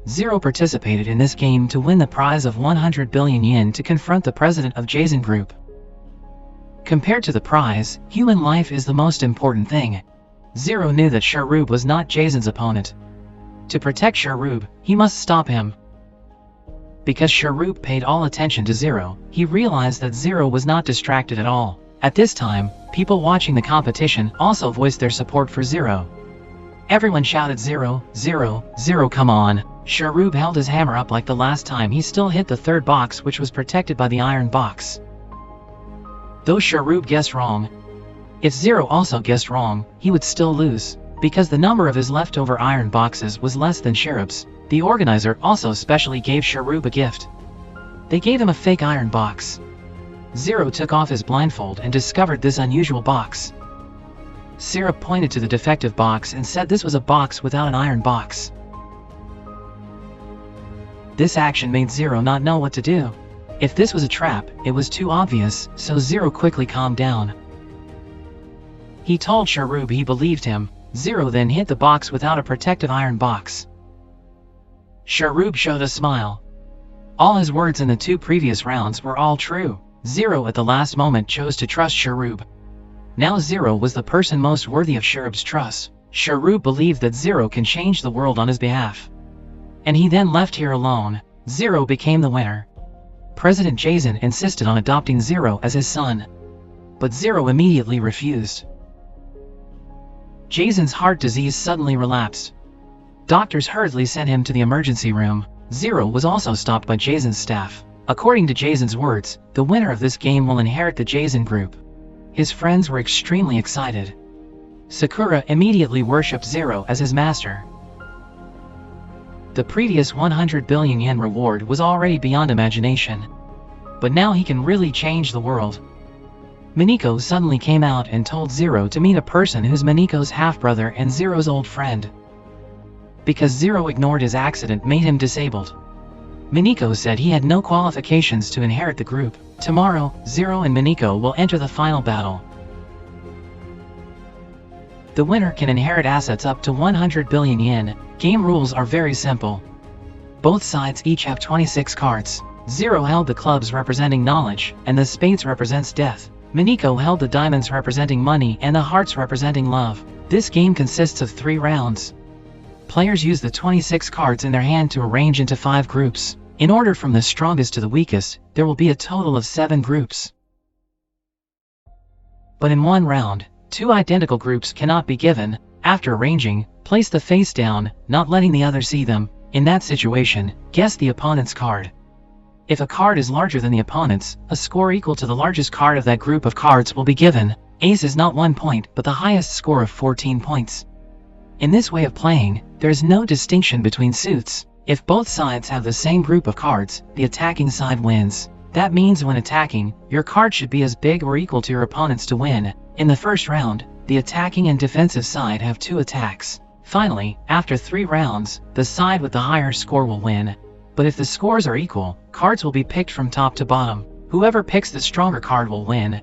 Zero participated in this game to win the prize of 100 billion yen to confront the president of Jason Group. Compared to the prize, human life is the most important thing. Zero knew that Sharub was not Jason's opponent. To protect Sharub, he must stop him. Because Sharoop paid all attention to Zero, he realized that Zero was not distracted at all. At this time, people watching the competition also voiced their support for Zero. Everyone shouted, "Zero, Zero, Zero, come on!" Sharoop held his hammer up like the last time. He still hit the third box, which was protected by the iron box. Though Sharoop guessed wrong, if Zero also guessed wrong, he would still lose. Because the number of his leftover iron boxes was less than Sharoop's, the organizer also specially gave Sharoop a gift. They gave him a fake iron box. Zero took off his blindfold and discovered this unusual box. Syrup pointed to the defective box and said this was a box without an iron box. This action made Zero not know what to do. If this was a trap, it was too obvious, so Zero quickly calmed down. He told Sharoop he believed him. Zero then hit the box without a protective iron box. Sharoop showed a smile. All his words in the 2 previous rounds were all true. Zero at the last moment chose to trust Sharoop. Now Zero was the person most worthy of Sharoop's trust. Sharoop believed that Zero can change the world on his behalf. And he then left here alone. Zero became the winner. President Jason insisted on adopting Zero as his son. But Zero immediately refused. Jason's heart disease suddenly relapsed. Doctors hurriedly sent him to the emergency room. Zero was also stopped by Jason's staff. According to Jason's words, the winner of this game will inherit the Jason group. His friends were extremely excited. Sakura immediately worshipped Zero as his master. The previous 100 billion yen reward was already beyond imagination. But now he can really change the world. Mineko suddenly came out and told Zero to meet a person who's Mineko's half-brother and Zero's old friend. Because Zero ignored his accident made him disabled. Mineko said he had no qualifications to inherit the group. Tomorrow, Zero and Mineko will enter the final battle. The winner can inherit assets up to 100 billion yen. Game rules are very simple. Both sides each have 26 cards. Zero held the clubs representing knowledge, and the spades represents death. Mineko held the diamonds representing money and the hearts representing love. This game consists of 3 rounds. Players use the 26 cards in their hand to arrange into 5 groups. In order from the strongest to the weakest, there will be a total of 7 groups. But in one round, 2 identical groups cannot be given. After arranging, place the face down, not letting the other see them. In that situation, guess the opponent's card. If a card is larger than the opponent's, a score equal to the largest card of that group of cards will be given. Ace is not 1 point, but the highest score of 14 points. In this way of playing, there is no distinction between suits. If both sides have the same group of cards, the attacking side wins. That means when attacking, your card should be as big or equal to your opponent's to win. In the first round, the attacking and defensive side have 2 attacks. Finally, after 3 rounds, the side with the higher score will win. But if the scores are equal, cards will be picked from top to bottom. Whoever picks the stronger card will win.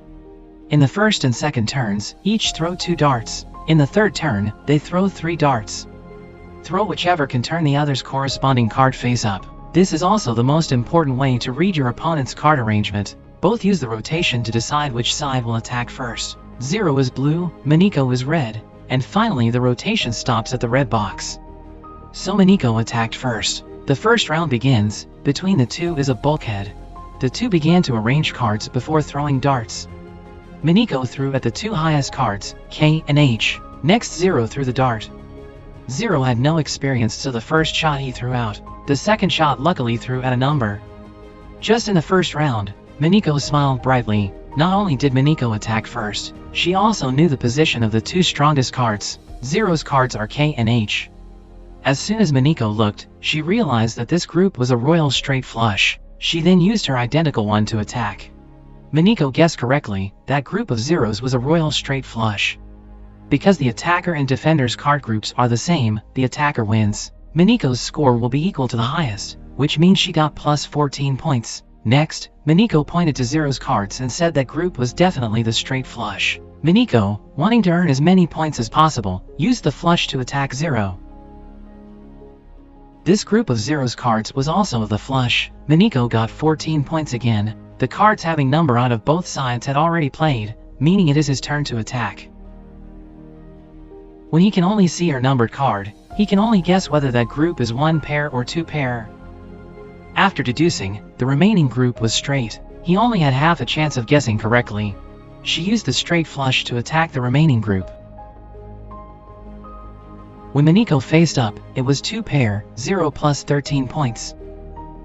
In the first and second turns, each throw 2 darts. In the third turn, they throw 3 darts. Throw whichever can turn the other's corresponding card face up. This is also the most important way to read your opponent's card arrangement. Both use the rotation to decide which side will attack first. Zero is blue, Mineko is red, and finally the rotation stops at the red box. So Mineko attacked first. The first round begins. Between the 2 is a bulkhead. The 2 began to arrange cards before throwing darts. Mineko threw at the 2 highest cards, K and H. Next Zero threw the dart. Zero had no experience, so the first shot he threw out. The second shot luckily threw at a number. Just in the first round, Mineko smiled brightly. Not only did Mineko attack first, she also knew the position of the 2 strongest cards. Zero's cards are K and H. As soon as Mineko looked, she realized that this group was a royal straight flush. She then used her identical one to attack. Mineko guessed correctly. That group of zeros was a royal straight flush. Because the attacker and defender's card groups are the same, the attacker wins. Mineko's score will be equal to the highest, which means she got plus 14 points. Next, Mineko pointed to Zero's cards and said that group was definitely the straight flush. Mineko, wanting to earn as many points as possible, used the flush to attack Zero. This group of Zero's cards was also the flush. Mineko got 14 points again. The cards having number out of both sides had already played, meaning it is his turn to attack. When he can only see her numbered card, he can only guess whether that group is 1 pair or 2 pair. After deducing, the remaining group was straight. He only had half a chance of guessing correctly. She used the straight flush to attack the remaining group. When Miniko faced up, it was 2 pair, 0 plus 13 points.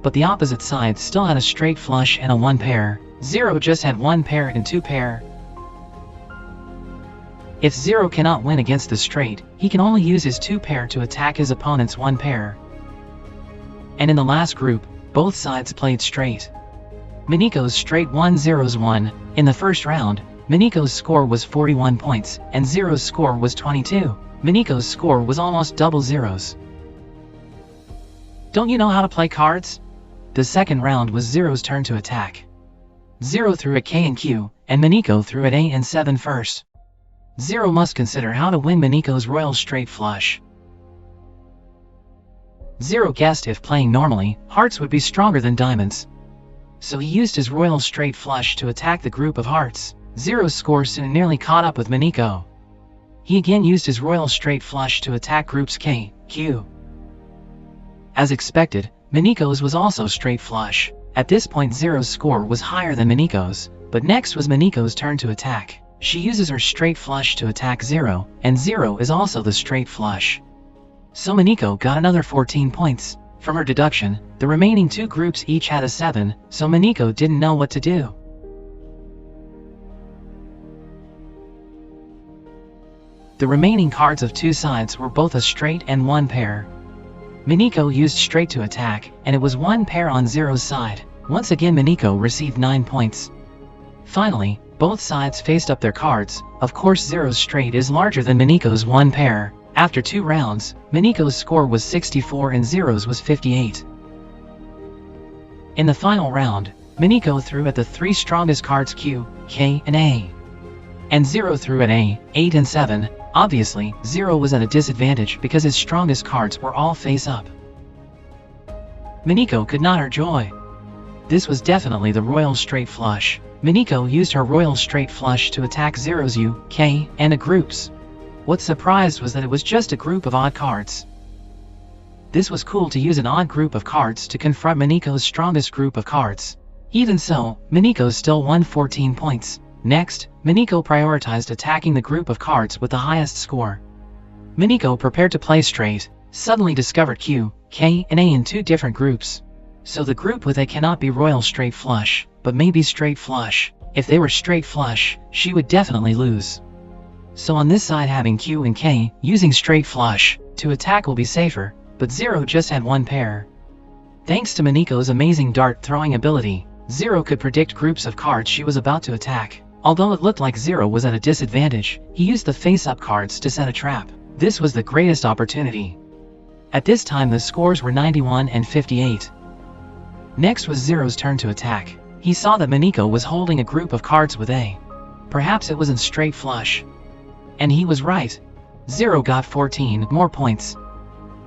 But the opposite side still had a straight flush and a 1 pair. 0 just had 1 pair and 2 pair. If 0 cannot win against the straight, he can only use his 2 pair to attack his opponent's 1 pair. And in the last group, both sides played straight. Miniko's straight 1-0's won. In the first round, Miniko's score was 41 points, and 0's score was 22. Miniko's score was almost double 0's. Don't you know how to play cards? The second round was 0's turn to attack. 0 threw at K and Q, and Miniko threw at A and 7 first. 0 must consider how to win Miniko's royal straight flush. 0 guessed if playing normally, hearts would be stronger than diamonds. So he used his royal straight flush to attack the group of hearts. 0's score soon nearly caught up with Miniko. He again used his royal straight flush to attack groups K, Q. As expected, Miniko's was also straight flush. At this point 0's score was higher than Miniko's, but next was Miniko's turn to attack. She uses her straight flush to attack 0, and 0 is also the straight flush. So Miniko got another 14 points. From her deduction, the remaining 2 groups each had a 7, so Miniko didn't know what to do. The remaining cards of 2 sides were both a straight and 1 pair. Miniko used straight to attack, and it was 1 pair on 0's side. Once again Miniko received 9 points. Finally, both sides faced up their cards. Of course 0's straight is larger than Miniko's 1 pair. After 2 rounds, Miniko's score was 64 and 0's was 58. In the final round, Miniko threw at the 3 strongest cards Q, K, and A. And 0 threw at A, 8 and 7. Obviously, 0 was at a disadvantage because his strongest cards were all face up. Miniko could not her joy. This was definitely the royal straight flush. Miniko used her royal straight flush to attack 0's U, K, and A groups. What surprised was that it was just a group of odd cards. This was cool to use an odd group of cards to confront Miniko's strongest group of cards. Even so, Miniko still won 14 points. Next, Miniko prioritized attacking the group of cards with the highest score. Miniko prepared to play straight, suddenly discovered Q, K, and A in 2 different groups. So the group with A cannot be royal straight flush, but maybe straight flush. If they were straight flush, she would definitely lose. So on this side having Q and K, using straight flush to attack will be safer, but 0 just had 1 pair. Thanks to Miniko's amazing dart throwing ability, 0 could predict groups of cards she was about to attack. Although it looked like 0 was at a disadvantage, he used the face-up cards to set a trap. This was the greatest opportunity. At this time the scores were 91 and 58. Next was 0's turn to attack. He saw that Miniko was holding a group of cards with A. Perhaps it wasn't straight flush. And he was right. 0 got 14 more points.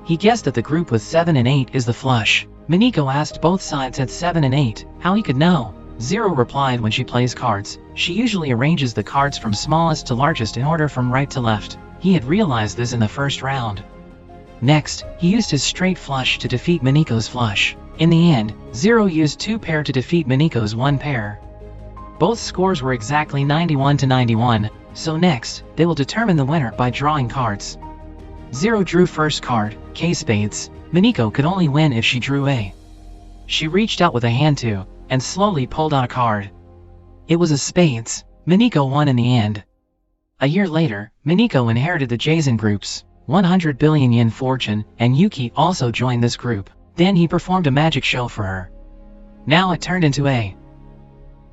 He guessed that the group with 7 and 8 is the flush. Miniko asked both sides at 7 and 8 how he could know. 0 replied when she plays cards, she usually arranges the cards from smallest to largest in order from right to left. He had realized this in the first round. Next, he used his straight flush to defeat Miniko's flush. In the end, 0 used 2 pair to defeat Miniko's 1 pair. Both scores were exactly 91 to 91, so next, they will determine the winner by drawing cards. 0 drew first card, K spades. Miniko could only win if she drew A. She reached out with a hand to, and slowly pulled out a card. It was a spades. Miniko won in the end. A year later, Miniko inherited the Jason group's 100 billion yen fortune, and Yuki also joined this group. Then he performed a magic show for her. Now it turned into A.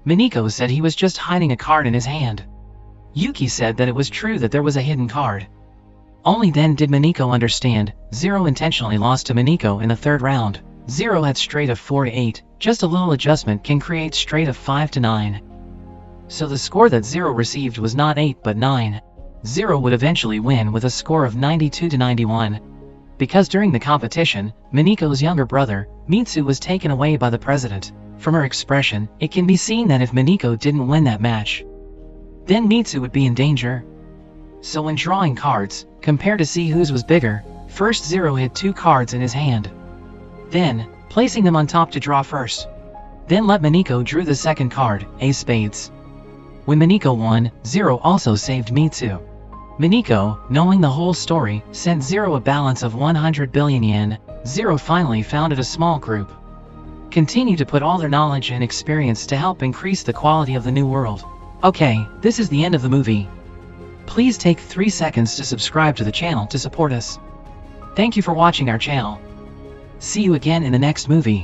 Miniko said he was just hiding a card in his hand. Yuki said that it was true that there was a hidden card. Only then did Miniko understand. 0 intentionally lost to Miniko in the third round. 0 had straight of 4 to 8, just a little adjustment can create straight of 5 to 9. So the score that 0 received was not 8 but 9. 0 would eventually win with a score of 92 to 91. Because during the competition, Miniko's younger brother, Mitsu, was taken away by the president. From her expression, it can be seen that if Miniko didn't win that match, then Mitsu would be in danger. So when drawing cards, compare to see whose was bigger. First 0 hid 2 cards in his hand. Then, placing them on top to draw first. Then let Miniko drew the second card, Ace Spades. When Miniko won, Zero also saved Mitsu. Miniko, knowing the whole story, sent Zero a balance of 100 billion yen. Zero finally founded a small group. Continue to put all their knowledge and experience to help increase the quality of the new world. Okay, this is the end of the movie. Please take 3 seconds to subscribe to the channel to support us. Thank you for watching our channel. See you again in the next movie.